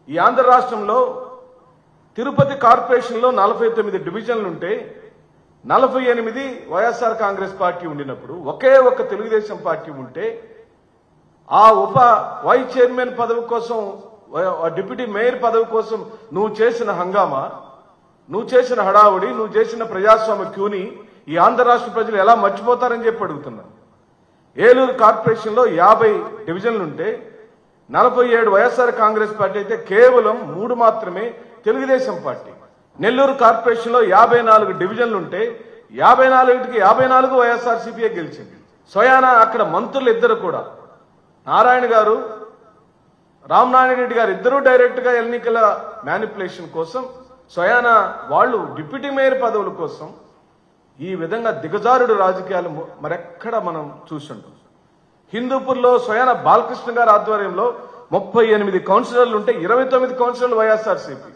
ఈ ఆంధ్ర రాష్ట్రంలో తిరుపతి కార్పొరేషన్లో 49 డివిజన్లు ఉంటే 48 వైఎస్ఆర్ కాంగ్రెస్ పార్టీ ఉండినప్పుడు ఒకే ఒక్క తెలుగుదేశం పార్టీ ఉంటే ఆ ఉప వైస్ చైర్మన్ పదవి కోసం డిప్యూటీ మేయర్ పదవి కోసం నువ్వు చేసిన హంగామా, నువ్వు చేసిన హడావుడి, నువ్వు చేసిన ప్రజాస్వామ్య క్యూని ఈ ఆంధ్ర రాష్ట్ర ప్రజలు ఎలా మర్చిపోతారని చెప్పి అడుగుతున్నాను. ఏలూరు కార్పొరేషన్లో 50 డివిజన్లుంటే 47 వైఎస్ఆర్ కాంగ్రెస్ పార్టీ అయితే కేవలం 3 మాత్రమే తెలుగుదేశం పార్టీ. నెల్లూరు కార్పొరేషన్లో 54 డివిజన్లుంటే 54కి 54 వైఎస్ఆర్సీపీఏ గెలిచింది. స్వయానా అక్కడ మంత్రులు ఇద్దరు కూడా, నారాయణ గారు, రామనారాయణ రెడ్డి గారు ఇద్దరూ డైరెక్ట్ గా ఎన్నికల మ్యానిపులేషన్ కోసం, స్వయానా వాళ్ళు డిప్యూటీ మేయర్ పదవుల కోసం ఈ విధంగా దిగజారుడు రాజకీయాలు మరెక్కడ మనం చూస్తుంటాం. హిందూపూర్లో స్వయాన బాలకృష్ణ గారి ఆధ్వర్యంలో 38 కౌన్సిలర్లు ఉంటే 29 కౌన్సిలర్లు వైఎస్ఆర్సీపీ,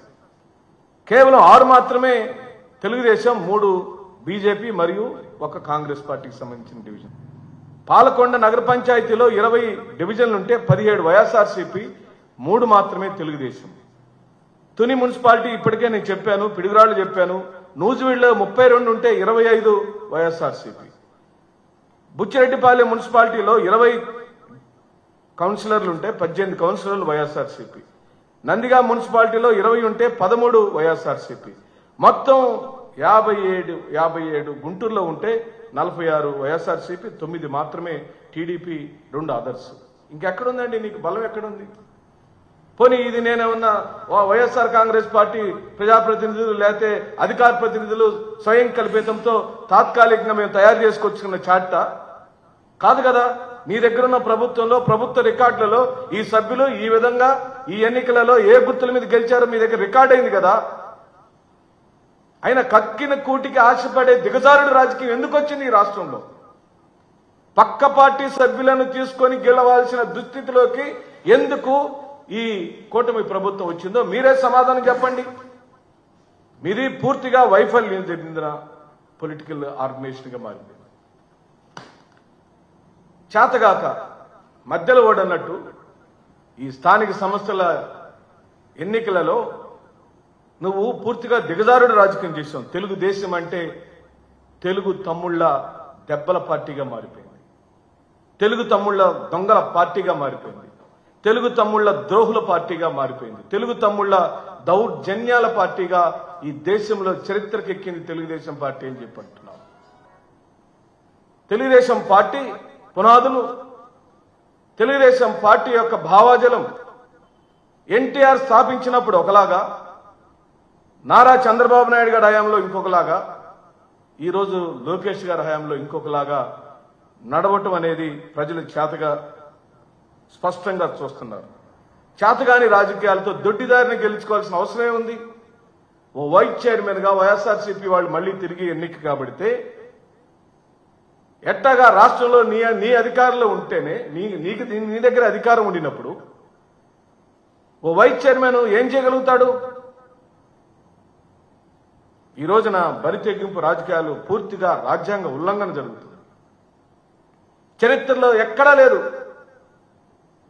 కేవలం 6 మాత్రమే తెలుగుదేశం, 3 బీజేపీ మరియు 1 కాంగ్రెస్ పార్టీకి సంబంధించిన డివిజన్. పాలకొండ నగర పంచాయతీలో 20 డివిజన్లుంటే 17 వైఎస్ఆర్సీపీ, 3 మాత్రమే తెలుగుదేశం. తుని మున్సిపాలిటీ ఇప్పటికే నేను చెప్పాను, పిడుగురాళ్లు చెప్పాను. నూజివీడులో 32 ఉంటే 25 వైఎస్ఆర్సీపీ. బుచ్చిరెడ్డిపాలెం మున్సిపాలిటీలో 20 కౌన్సిలర్లు ఉంటే 18 కౌన్సిలర్లు వైఎస్ఆర్సీపీ. నందిగా మున్సిపాలిటీలో 20 ఉంటే 13 వైఎస్ఆర్సీపీ. మొత్తం 57 గుంటూరులో ఉంటే 46 వైఎస్ఆర్సీపీ, 9 మాత్రమే టీడీపీ, 2 అదర్స్. ఇంకెక్కడుందండి నీకు బలం? ఎక్కడుంది? పోనీ ఇది నేనేమన్నా వైఎస్ఆర్ కాంగ్రెస్ పార్టీ ప్రజాప్రతినిధులు లేకపోతే అధికార ప్రతినిధులు స్వయం కల్పితంతో తాత్కాలికంగా మేము తయారు చేసుకొచ్చుకున్న చాట కాదు కదా. నీ దగ్గర ఉన్న ప్రభుత్వంలో, ప్రభుత్వ రికార్డులలో ఈ సభ్యులు ఈ విధంగా ఈ ఎన్నికలలో ఏ గుర్తుల మీద గెలిచారో మీ దగ్గర రికార్డ్ అయింది కదా. ఆయన కక్కిన కూటికి ఆశపడే దిగజారుడు రాజకీయం ఎందుకు వచ్చింది ఈ రాష్ట్రంలో? పక్క పార్టీ సభ్యులను తీసుకొని గెలవాల్సిన దుస్థితిలోకి ఎందుకు ఈ కూటమి ప్రభుత్వం వచ్చిందో మీరే సమాధానం చెప్పండి. మీది పూర్తిగా వైఫల్యం చెందిన పొలిటికల్ ఆర్గనైజేషన్ గా మారింది. చేతగాక మధ్యలో ఓడన్నట్టు ఈ స్థానిక సంస్థల ఎన్నికలలో నువ్వు పూర్తిగా దిగజారుడు రాజకీయం చేసావు. తెలుగుదేశం అంటే తెలుగు తమ్ముళ్ల దెబ్బల పార్టీగా మారిపోయింది, తెలుగు తమ్ముళ్ల దొంగల పార్టీగా మారిపోయింది, తెలుగు తమ్ముళ్ల ద్రోహుల పార్టీగా మారిపోయింది, తెలుగు తమ్ముళ్ల దౌర్జన్యాల పార్టీగా ఈ దేశంలో చరిత్రకెక్కింది తెలుగుదేశం పార్టీ అని చెప్పంటున్నావు. తెలుగుదేశం పార్టీ పునాదులు, తెలుగుదేశం పార్టీ యొక్క భావాజలం ఎన్టీఆర్ స్థాపించినప్పుడు ఒకలాగా, నారా చంద్రబాబు నాయుడు గారి హయాంలో ఇంకొకలాగా, ఈరోజు లోకేష్ గారి హయాంలో ఇంకొకలాగా నడవటం అనేది ప్రజలు చేతగా స్పష్టంగా చూస్తున్నారు. చేతగాని రాజకీయాలతో దొడ్డిదారిని గెలుచుకోవాల్సిన అవసరమే ఉంది. ఓ వైస్ చైర్మన్ గా వైఎస్ఆర్సీపీ వాళ్ళు మళ్లీ తిరిగి ఎన్నిక కాబడితే ఎట్టగా రాష్ట్రంలో నీ అధికారంలో ఉంటేనే నీ దగ్గర అధికారం ఉండినప్పుడు ఓ వైస్ చైర్మన్ ఏం చేయగలుగుతాడు? ఈ రోజున బరితెగింపు రాజకీయాలు పూర్తిగా రాజ్యాంగ ఉల్లంఘన జరుగుతుంది. చరిత్రలో ఎక్కడా లేదు.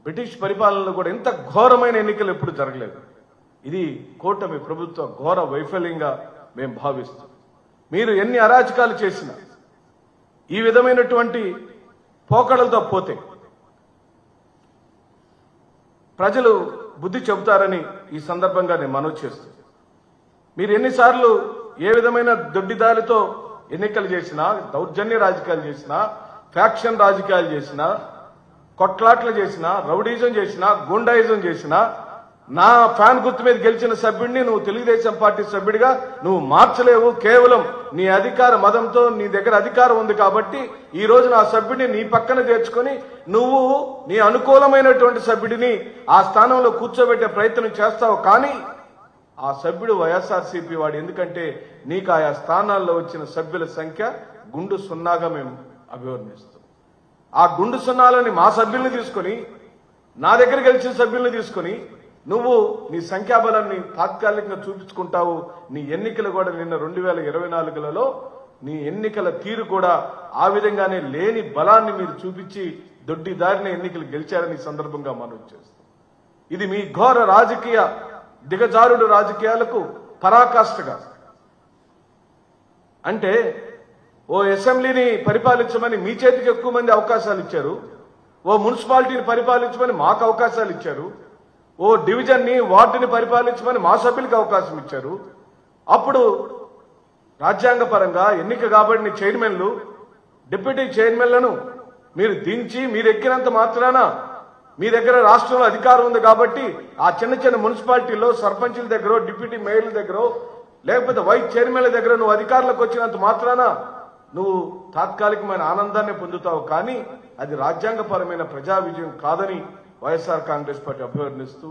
బ్రిటిష్ పరిపాలనలో కూడా ఇంత ఘోరమైన ఎన్నికలు ఎప్పుడు జరగలేదు. ఇది కూటమి ప్రభుత్వ ఘోర వైఫల్యంగా మేము భావిస్తాం. మీరు ఎన్ని అరాచకాలు చేసినా ఈ విధమైనటువంటి పోకడలతో పోతే ప్రజలు బుద్ధి చెబుతారని ఈ సందర్భంగా నేను మనవి చేస్తాను. మీరు ఎన్నిసార్లు ఏ విధమైన దొడ్డిదారితో ఎన్నికలు చేసినా, దౌర్జన్య రాజకీయాలు చేసినా, ఫ్యాక్షన్ రాజకీయాలు చేసినా, కొట్లాట్లు చేసినా, రౌడీజం చేసినా, గుండాయిజం చేసినా, నా ఫ్యాన్ గుర్తు మీద గెలిచిన సభ్యుడిని నువ్వు తెలుగుదేశం పార్టీ సభ్యుడిగా నువ్వు మార్చలేవు. కేవలం నీ అధికార మదంతో నీ దగ్గర అధికారం ఉంది కాబట్టి ఈ రోజు నా సభ్యుడిని నీ పక్కన చేర్చుకొని నువ్వు నీ అనుకూలమైనటువంటి సభ్యుడిని ఆ స్థానంలో కూర్చోబెట్టే ప్రయత్నం చేస్తావు. కానీ ఆ సభ్యుడు వైఎస్ఆర్సీపీ వాడు. ఎందుకంటే నీకు ఆయా స్థానాల్లో వచ్చిన సభ్యుల సంఖ్య గుండు సున్నాగా మేము అభివర్ణిస్తాం. ఆ గుండు సున్నాలని మా సభ్యుల్ని తీసుకొని, నా దగ్గర గెలిచిన సభ్యుల్ని తీసుకొని నువ్వు నీ సంఖ్యాబలాన్ని తాత్కాలికంగా చూపించుకుంటావు. నీ ఎన్నికలు కూడా నిన్న 2024లలో నీ ఎన్నికల తీరు కూడా ఆ విధంగానే లేని బలాన్ని మీరు చూపించి దొడ్డి దారిన ఎన్నికలు గెలిచారని సందర్భంగా మనవి చేస్తాం. ఇది మీ ఘోర రాజకీయ దిగజారుడు రాజకీయాలకు పరాకాష్ఠగా. అంటే ఓ అసెంబ్లీని పరిపాలించమని మీ చేతికి ఎక్కువ మంది అవకాశాలు ఇచ్చారు, ఓ మున్సిపాలిటీని పరిపాలించమని మాకు అవకాశాలు ఇచ్చారు, ఓ డివిజన్ని వార్డుని పరిపాలించమని మా సభ్యులకు అవకాశం ఇచ్చారు. అప్పుడు రాజ్యాంగపరంగా ఎన్నిక కాబడిన చైర్మన్లు, డిప్యూటీ చైర్మన్లను మీరు దించి మీరు ఎక్కినంత మాత్రాన మీ దగ్గర రాష్ట్రంలో అధికారం ఉంది కాబట్టి ఆ చిన్న చిన్న మున్సిపాలిటీల్లో సర్పంచుల దగ్గర, డిప్యూటీ మేయర్ల దగ్గర, లేకపోతే వైస్ చైర్మన్ల దగ్గర నువ్వు అధికారంలోకి వచ్చినంత మాత్రాన నువ్వు తాత్కాలికమైన ఆనందాన్ని పొందుతావు. కానీ అది రాజ్యాంగపరమైన ప్రజా విజయం కాదని వైఎస్ఆర్ కాంగ్రెస్ పార్టీ అభివర్ణిస్తూ